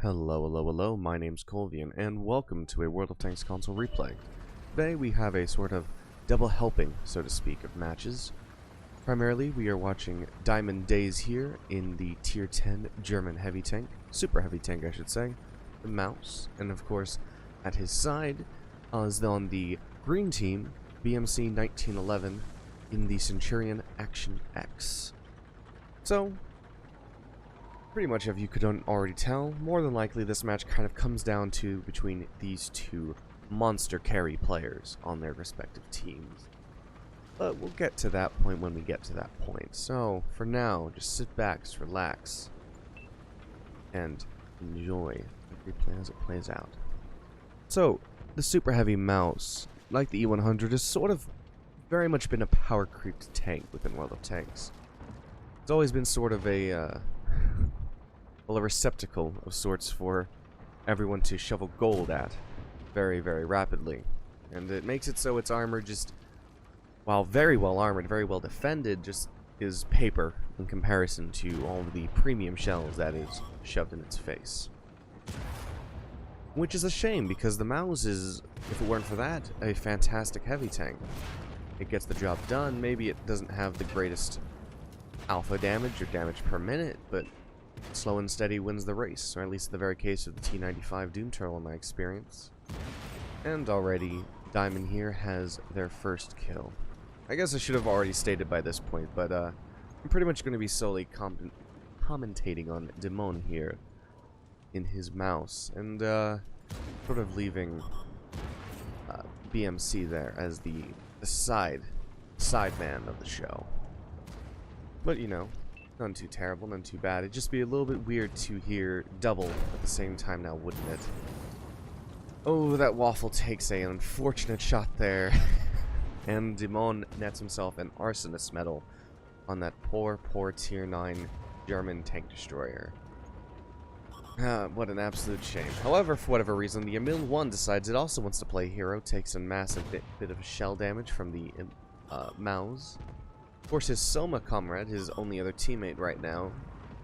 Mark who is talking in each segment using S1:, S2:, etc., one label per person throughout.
S1: Hello, hello, hello, my name's Colvian, and welcome to a World of Tanks console replay. Today we have a sort of double helping, so to speak, of matches. Primarily, we are watching Diamond Days here in the Tier 10 German heavy tank, super heavy tank I should say, the Maus, and of course, at his side, is on the green team, BMC 1911, in the Centurion Action X. So, pretty much, if you couldn't already tell, more than likely this match kind of comes down to between these two monster carry players on their respective teams. But we'll get to that point when we get to that point. So, for now, just sit back, just relax, and enjoy every play as it plays out. So, the super heavy Maus, like the E100, has sort of very much been a power creeped tank within World of Tanks. It's always been sort of a receptacle of sorts for everyone to shovel gold at very, very rapidly. And it makes it so its armor just, while very well armored, very well defended, just is paper in comparison to all of the premium shells that is shoved in its face. Which is a shame, because the Maus is, if it weren't for that, a fantastic heavy tank. It gets the job done. Maybe it doesn't have the greatest alpha damage or damage per minute, but slow and steady wins the race, or at least the very case of the T95 Doom Turtle in my experience. And already, Diamond here has their first kill. I guess I should have already stated by this point, but I'm pretty much going to be solely commentating on Demon here in his Maus, and sort of leaving BMC there as the side man of the show. But you know, none too terrible, none too bad. It'd just be a little bit weird to hear double at the same time now, wouldn't it? Oh, that Waffle takes an unfortunate shot there. And Demon nets himself an Arsonist medal on that poor Tier 9 German tank destroyer. What an absolute shame. However, for whatever reason, the Emil 1 decides it also wants to play hero, takes a massive bit of shell damage from the Maus. Of course, his Soma comrade, his only other teammate right now,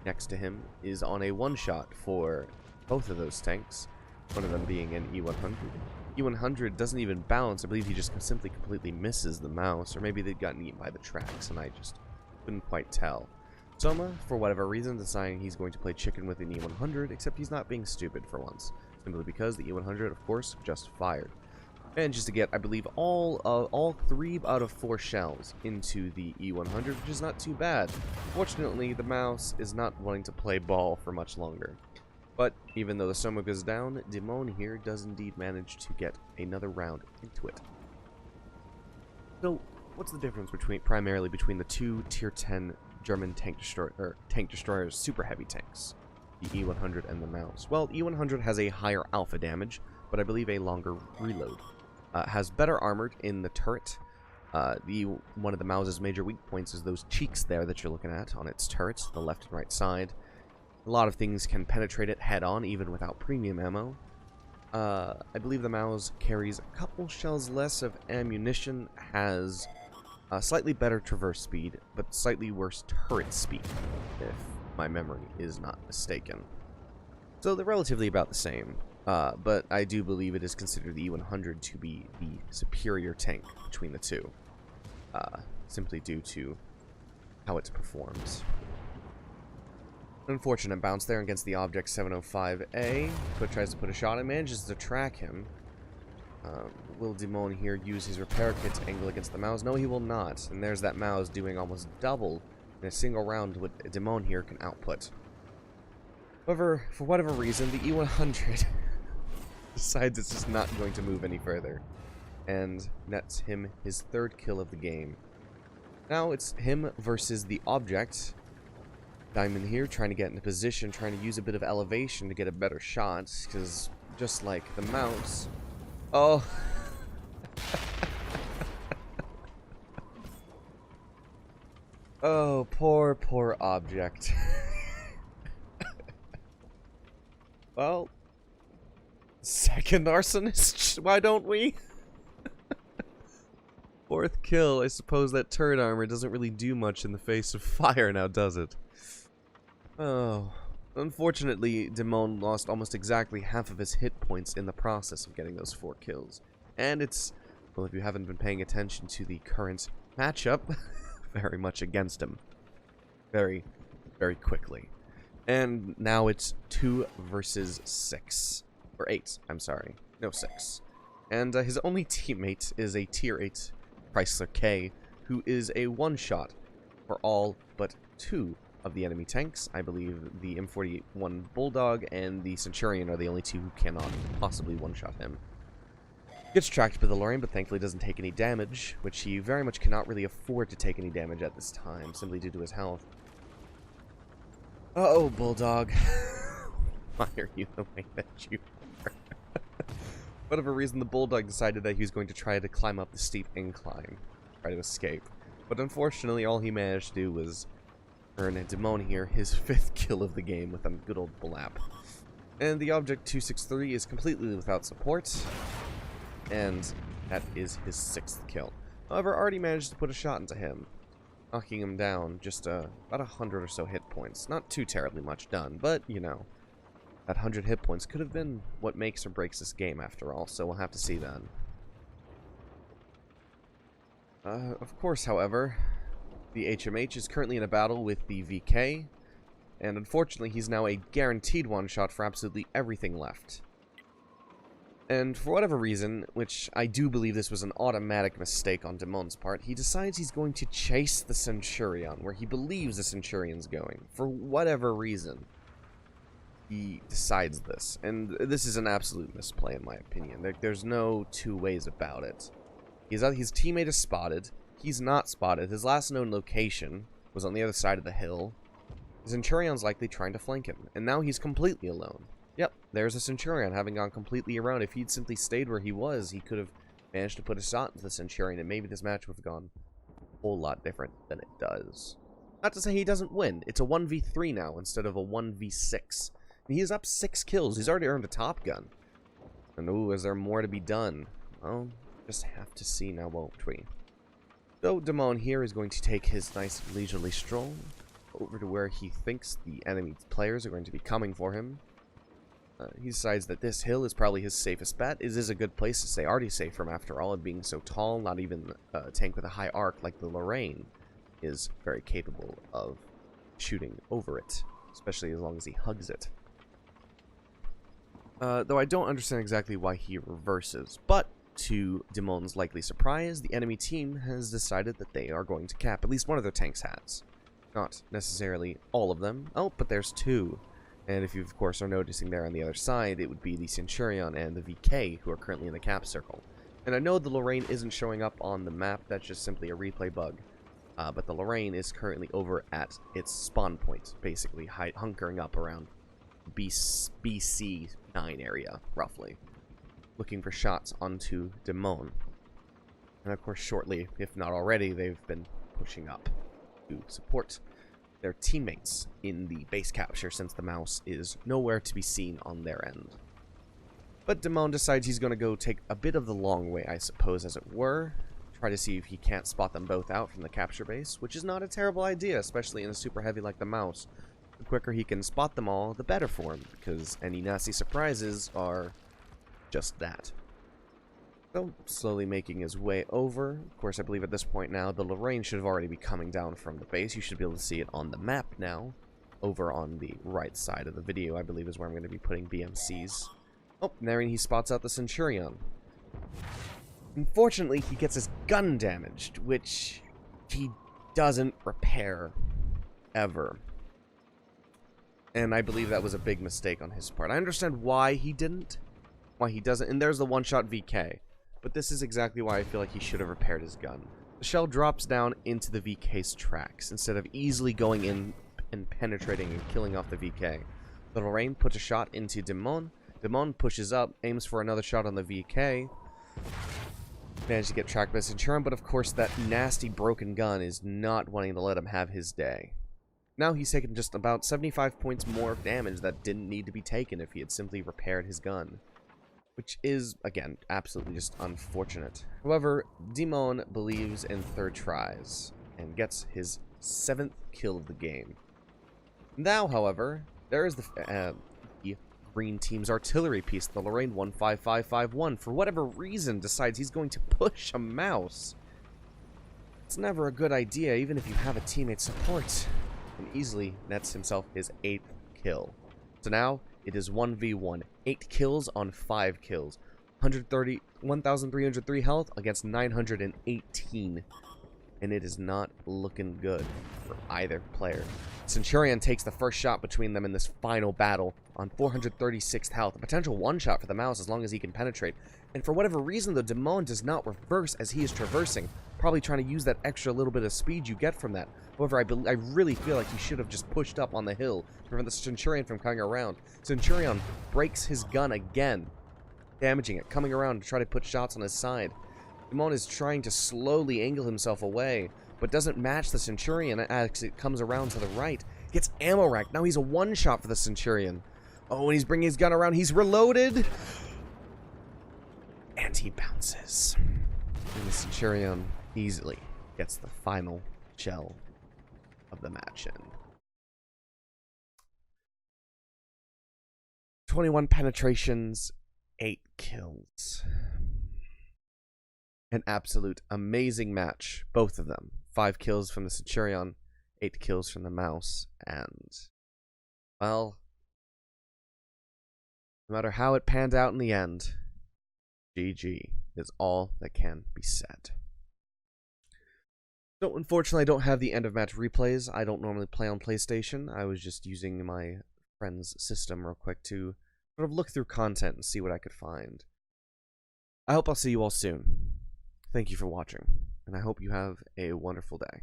S1: next to him, is on a one-shot for both of those tanks, one of them being an E100. E100 doesn't even bounce. I believe he just simply completely misses the Maus, or maybe they'd gotten eaten by the tracks, and I just couldn't quite tell. Soma, for whatever reason, deciding he's going to play chicken with an E100, except he's not being stupid for once, simply because the E100, of course, just fired. Manages to get, I believe, all 3 out of 4 shells into the E100, which is not too bad. Fortunately, the Maus is not wanting to play ball for much longer. But even though the Soma goes down, Demon here does indeed manage to get another round into it. So, what's the difference primarily between the two Tier 10 German tank destroyers super heavy tanks, the E100 and the Maus? Well, E100 has a higher alpha damage, but I believe a longer reload. Has better armored in the turret. One of the Maus's major weak points is those cheeks there that you're looking at on its turrets, the left and right side. A lot of things can penetrate it head on, even without premium ammo. I believe the Maus carries a couple shells less of ammunition, has slightly better traverse speed, but slightly worse turret speed, if my memory is not mistaken. So they're relatively about the same. But I do believe it is considered the E100 to be the superior tank between the two, simply due to how it performs. Unfortunate bounce there against the Object 705A. Tries to put a shot and manages to track him. Will Demon here use his repair kit to angle against the Maus? No, he will not. And there's that Maus doing almost double in a single round what Demon here can output. However, for whatever reason, the E100 decides it's just not going to move any further, and nets him his 3rd kill of the game. Now it's him versus the Object. Diamond here trying to get into position, trying to use a bit of elevation to get a better shot, because just like the Maus... Oh! Oh, poor Object. Well... Second Arsonist? Why don't we? 4th kill. I suppose that turret armor doesn't really do much in the face of fire now, does it? Oh. Unfortunately, Demone lost almost exactly half of his hit points in the process of getting those 4 kills. And it's, well, if you haven't been paying attention to the current matchup, very much against him. Very, very quickly. And now it's 2 versus 6. Or 8, I'm sorry. No, 6. And his only teammate is a tier 8 Chrysler K, who is a one-shot for all but 2 of the enemy tanks. I believe the M41 Bulldog and the Centurion are the only 2 who cannot possibly one-shot him. Gets tracked by the Lorraine, but thankfully doesn't take any damage, which he very much cannot really afford to take any damage at this time, simply due to his health. Uh-oh, Bulldog. Why are you the way that you are? For whatever reason, the Bulldog decided that he was going to try to climb up the steep incline, try to escape. But unfortunately, all he managed to do was earn Demone here his 5th kill of the game with a good old Blap. And the Object 263 is completely without support, and that is his 6th kill. However, already managed to put a shot into him, knocking him down just about 100 or so hit points. Not too terribly much done, but, you know, that 100 hit points could have been what makes or breaks this game after all, so we'll have to see then. Of course, however, the HMH is currently in a battle with the VK, and unfortunately he's now a guaranteed one-shot for absolutely everything left. And for whatever reason, which I do believe this was an automatic mistake on Demone's part, he decides he's going to chase the Centurion, where he believes the Centurion's going. For whatever reason, he decides this. And this is an absolute misplay, in my opinion. There's no two ways about it. His teammate is spotted. He's not spotted. His last known location was on the other side of the hill. The Centurion's likely trying to flank him, and now he's completely alone. Yep, there's a Centurion having gone completely around. If he'd simply stayed where he was, he could have managed to put a shot into the Centurion, and maybe this match would have gone a whole lot different than it does. Not to say he doesn't win. It's a 1v3 now instead of a 1v6. And he's up 6 kills. He's already earned a Top Gun. And ooh, is there more to be done? Well, just have to see now, won't we? So Demone here is going to take his nice leisurely stroll over to where he thinks the enemy players are going to be coming for him. He decides that this hill is probably his safest bet. It is a good place to stay, already safe from after all, and being so tall, not even a tank with a high arc like the Lorraine is very capable of shooting over it, especially as long as he hugs it. Though I don't understand exactly why he reverses, but to Demone's likely surprise, the enemy team has decided that they are going to cap. At least one of their tanks has. Not necessarily all of them. Oh, but there's 2. And if you, of course, are noticing there on the other side, it would be the Centurion and the VK who are currently in the cap circle. And I know the Lorraine isn't showing up on the map, that's just simply a replay bug. But the Lorraine is currently over at its spawn point, basically, hunkering up around BC 9 area, roughly, looking for shots onto Demone. And of course, shortly, if not already, they've been pushing up to support their teammates in the base capture, since the mouse is nowhere to be seen on their end. But Demone decides he's going to go take a bit of the long way, I suppose, as it were. Try to see if he can't spot them both out from the capture base, which is not a terrible idea, especially in a super heavy like the mouse. The quicker he can spot them all, the better for him, because any nasty surprises are just that. So, slowly making his way over. Of course, I believe at this point now, the Lorraine should have already be coming down from the base. You should be able to see it on the map now. Over on the right side of the video, I believe, is where I'm going to be putting BMCs. Oh, and there he spots out the Centurion. Unfortunately, he gets his gun damaged, which he doesn't repair ever. And I believe that was a big mistake on his part. I understand why he didn't, why he doesn't, and there's the one-shot VK. But this is exactly why I feel like he should have repaired his gun. The shell drops down into the VK's tracks, instead of easily going in and penetrating and killing off the VK. The Lorraine puts a shot into Demone. Demone pushes up, aims for another shot on the VK. Managed to get tracked by Centurion, but of course that nasty broken gun is not wanting to let him have his day. Now he's taken just about 75 points more of damage that didn't need to be taken if he had simply repaired his gun. Which is, again, absolutely just unfortunate. However, Demone believes in third tries, and gets his 7th kill of the game. Now, however, There is the green team's artillery piece, the Lorraine 15551, for whatever reason decides he's going to push a mouse. It's never a good idea, even if you have a teammate support, and easily nets himself his 8th kill. So now, it is 1v1. 8 kills on 5 kills. 1,303 health against 918. And it is not looking good for either player. Centurion takes the first shot between them in this final battle on 436 health. A potential one-shot for the mouse as long as he can penetrate. And for whatever reason, the Demon does not reverse as he is traversing. Probably trying to use that extra little bit of speed you get from that. However, I really feel like he should have just pushed up on the hill to prevent the Centurion from coming around. Centurion breaks his gun again, damaging it, coming around to try to put shots on his side. Demon is trying to slowly angle himself away, but doesn't match the Centurion as it comes around to the right. Gets ammo racked. Now he's a one-shot for the Centurion. Oh, and he's bringing his gun around. He's reloaded. And he bounces. And the Centurion easily gets the final shell of the match in. 21 penetrations, 8 kills. An absolute amazing match, both of them. 5 kills from the Centurion, 8 kills from the mouse, and, well, no matter how it panned out in the end, GG is all that can be said. So, unfortunately, I don't have the end of match replays. I don't normally play on PlayStation. I was just using my friend's system real quick to sort of look through content and see what I could find. I hope I'll see you all soon. Thank you for watching, and I hope you have a wonderful day.